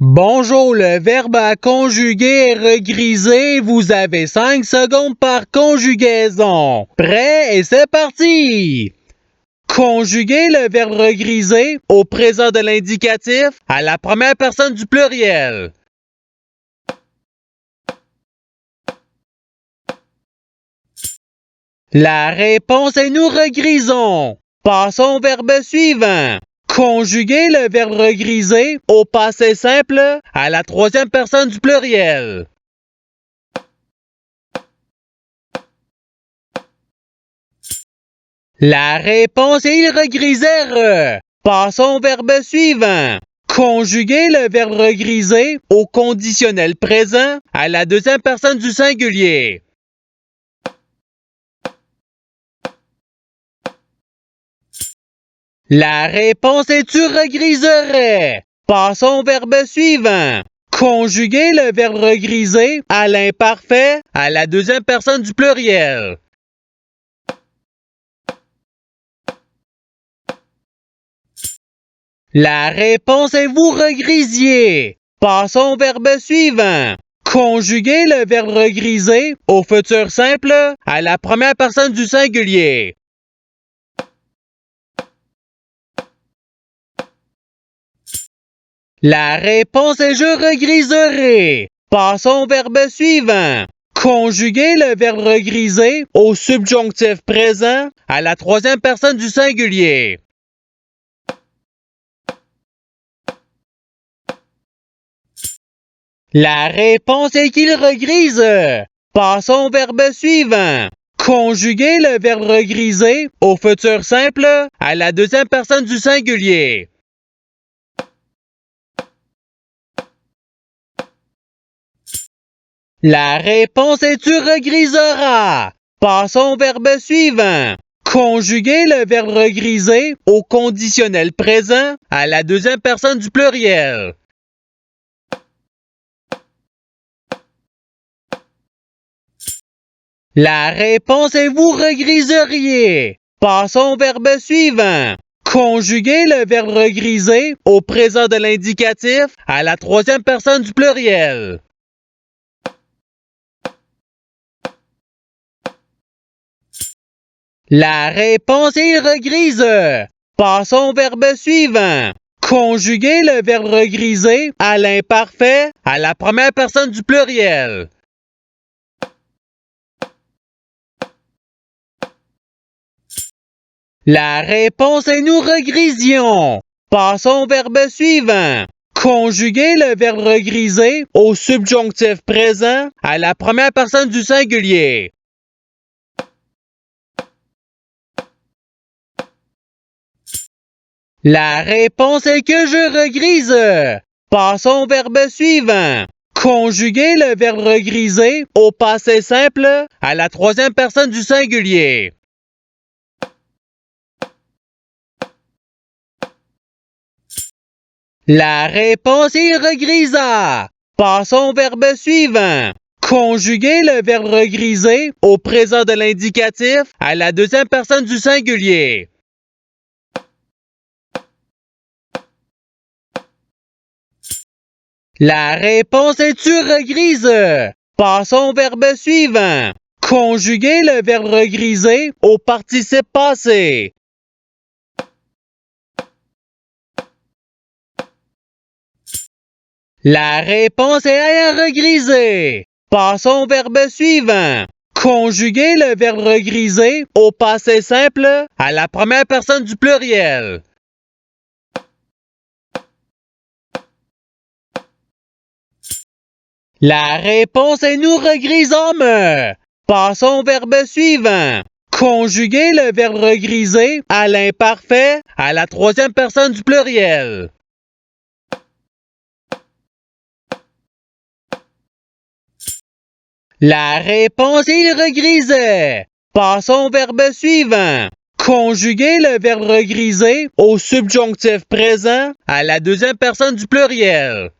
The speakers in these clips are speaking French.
Bonjour, le verbe à conjuguer est regrisé. Vous avez 5 secondes par conjugaison. Prêt et c'est parti! Conjuguer le verbe regrisé au présent de l'indicatif à la première personne du pluriel. La réponse est nous regrisons. Passons au verbe suivant. Conjuguer le verbe regrisé au passé simple à la troisième personne du pluriel. La réponse est il regrisèrent. Passons au verbe suivant. Conjuguer le verbe regriser au conditionnel présent à la deuxième personne du singulier. La réponse est tu regriserais. Passons au verbe suivant. Conjuguer le verbe regriser à l'imparfait à la deuxième personne du pluriel. La réponse est vous regrisiez. Passons au verbe suivant. Conjuguer le verbe regriser au futur simple à la première personne du singulier. La réponse est je regriserai. Passons au verbe suivant. Conjuguer le verbe regriser au subjonctif présent à la troisième personne du singulier. La réponse est qu'il regrise. Passons au verbe suivant. Conjuguer le verbe regriser au futur simple à la deuxième personne du singulier. La réponse est tu regriseras. Passons au verbe suivant. Conjuguer le verbe regriser au conditionnel présent à la deuxième personne du pluriel. La réponse est vous regriseriez. Passons au verbe suivant. Conjuguer le verbe regriser au présent de l'indicatif à la troisième personne du pluriel. La réponse est regrise. Passons au verbe suivant. Conjuguer le verbe regriser à l'imparfait à la première personne du pluriel. La réponse est nous regrisions. Passons au verbe suivant. Conjuguer le verbe regriser au subjonctif présent à la première personne du singulier. La réponse est que je regrise. Passons au verbe suivant. Conjuguer le verbe regriser au passé simple à la troisième personne du singulier. La réponse est regrisa. Passons au verbe suivant. Conjuguer le verbe regriser au présent de l'indicatif à la deuxième personne du singulier. La réponse est tu regrise. Passons au verbe suivant. Conjuguer le verbe regriser au participe passé. La réponse est à regriser. Passons au verbe suivant. Conjuguer le verbe regriser au passé simple à la première personne du pluriel. La réponse est nous regrisons. Passons au verbe suivant. Conjuguer le verbe regriser à l'imparfait à la troisième personne du pluriel. La réponse est il regrisait. Passons au verbe suivant. Conjuguer le verbe regriser au subjonctif présent à la deuxième personne du pluriel.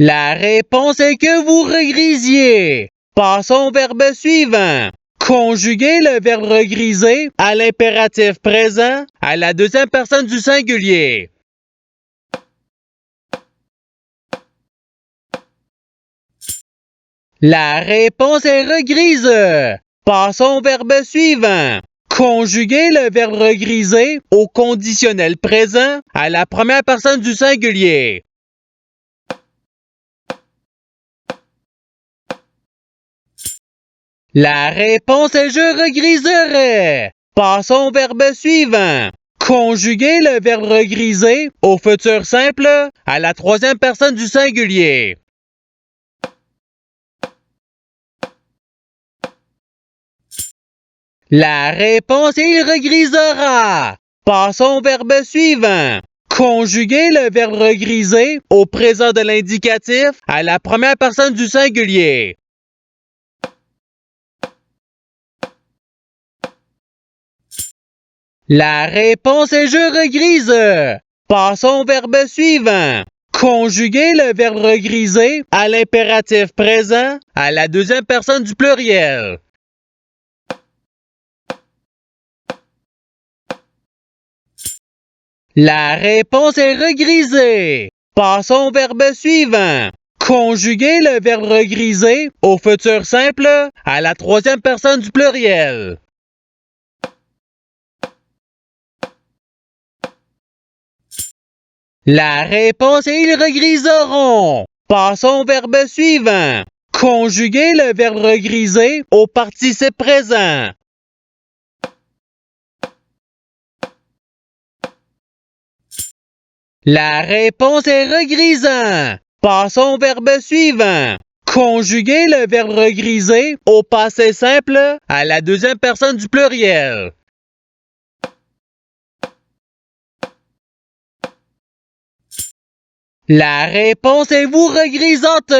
La réponse est que vous regrisiez. Passons au verbe suivant. Conjuguer le verbe regriser à l'impératif présent à la deuxième personne du singulier. La réponse est regrise. Passons au verbe suivant. Conjuguer le verbe regriser au conditionnel présent à la première personne du singulier. La réponse est je regriserai. Passons au verbe suivant. Conjuguer le verbe regriser au futur simple à la troisième personne du singulier. La réponse est il regrisera. Passons au verbe suivant. Conjuguer le verbe regriser au présent de l'indicatif à la première personne du singulier. La réponse est je regrise. Passons au verbe suivant. Conjuguer le verbe regriser à l'impératif présent à la deuxième personne du pluriel. La réponse est regriser. Passons au verbe suivant. Conjuguer le verbe regriser au futur simple à la troisième personne du pluriel. La réponse est ils regriseront. Passons au verbe suivant. Conjuguer le verbe regriser au participe présent. La réponse est regrisant. Passons au verbe suivant. Conjuguer le verbe regriser au passé simple à la deuxième personne du pluriel. La réponse est vous regrisante.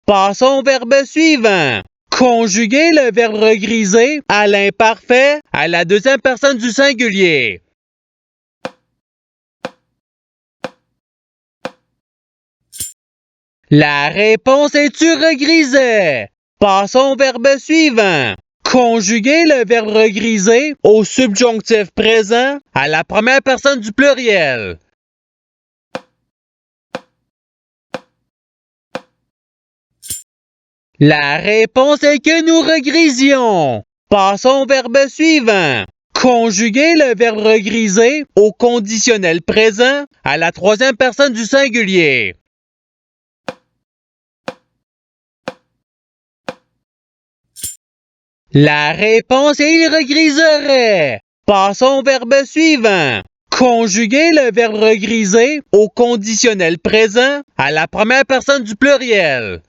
Passons au verbe suivant. Conjuguer le verbe regriser à l'imparfait à la deuxième personne du singulier. La réponse est tu regrisais. Passons au verbe suivant. Conjuguer le verbe regriser au subjonctif présent à la première personne du pluriel. La réponse est que nous regrisions. Passons au verbe suivant. Conjuguer le verbe regriser au conditionnel présent à la troisième personne du singulier. La réponse est il regriserait. Passons au verbe suivant. Conjuguer le verbe regriser au conditionnel présent à la première personne du pluriel.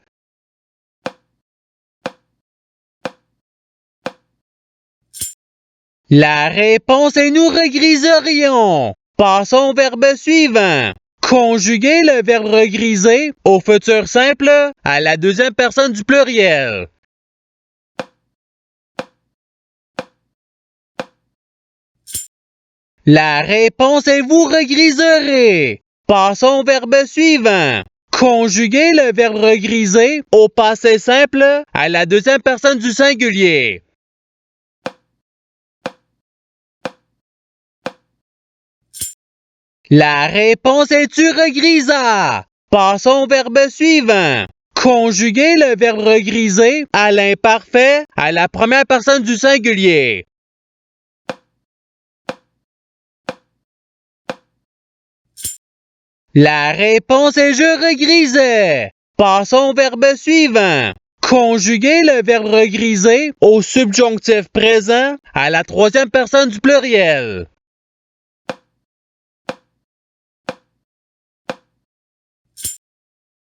La réponse est nous regriserions. Passons au verbe suivant. Conjuguer le verbe regriser au futur simple à la deuxième personne du pluriel. La réponse est vous regriserez. Passons au verbe suivant. Conjuguer le verbe regriser au passé simple à la deuxième personne du singulier. La réponse est tu regrisas. Passons au verbe suivant. Conjuguer le verbe regriser à l'imparfait à la première personne du singulier. La réponse est je regrisais. Passons au verbe suivant. Conjuguer le verbe regriser au subjonctif présent à la troisième personne du pluriel.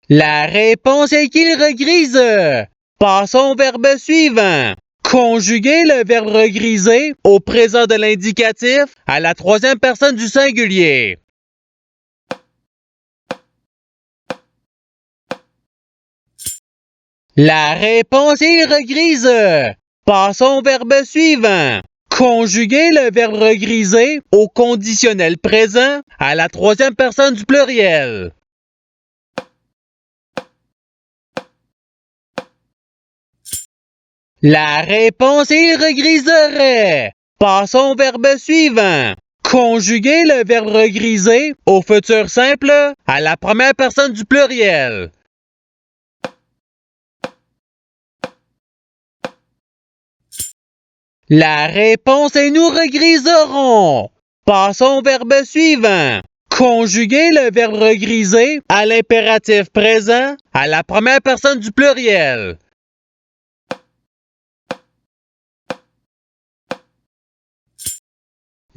La réponse est qu'il regrise. Passons au verbe suivant. Conjuguer le verbe regriser au présent de l'indicatif à la troisième personne du singulier. La réponse est il regrise. Passons au verbe suivant. Conjuguer le verbe regriser au conditionnel présent à la troisième personne du pluriel. La réponse est il regriserait. Passons au verbe suivant. Conjuguer le verbe regriser au futur simple à la première personne du pluriel. La réponse est nous regriserons. Passons au verbe suivant. Conjuguer le verbe regriser à l'impératif présent à la première personne du pluriel.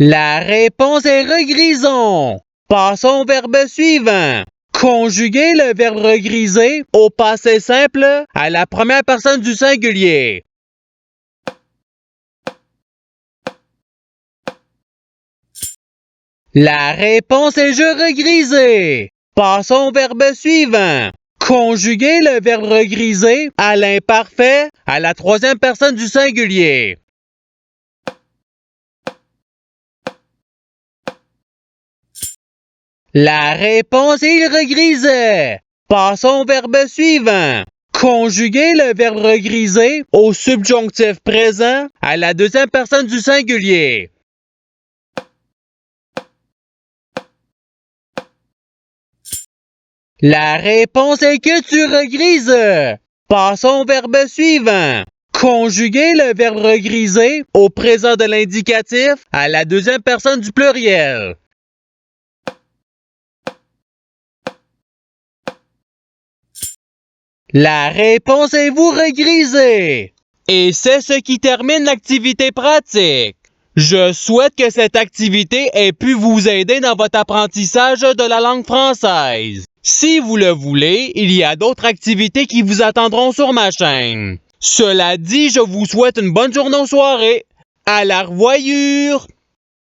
La réponse est regrisons. Passons au verbe suivant. Conjuguer le verbe regriser au passé simple à la première personne du singulier. La réponse est je regrisais. Passons au verbe suivant. Conjuguer le verbe regriser à l'imparfait à la troisième personne du singulier. La réponse est il regrisait. Passons au verbe suivant. Conjuguer le verbe regriser au subjonctif présent à la deuxième personne du singulier. La réponse est que tu regrises. Passons au verbe suivant. Conjuguer le verbe regriser au présent de l'indicatif à la deuxième personne du pluriel. La réponse est vous regrisez. Et c'est ce qui termine l'activité pratique. Je souhaite que cette activité ait pu vous aider dans votre apprentissage de la langue française. Si vous le voulez, il y a d'autres activités qui vous attendront sur ma chaîne. Cela dit, je vous souhaite une bonne journée ou soirée. À la revoyure!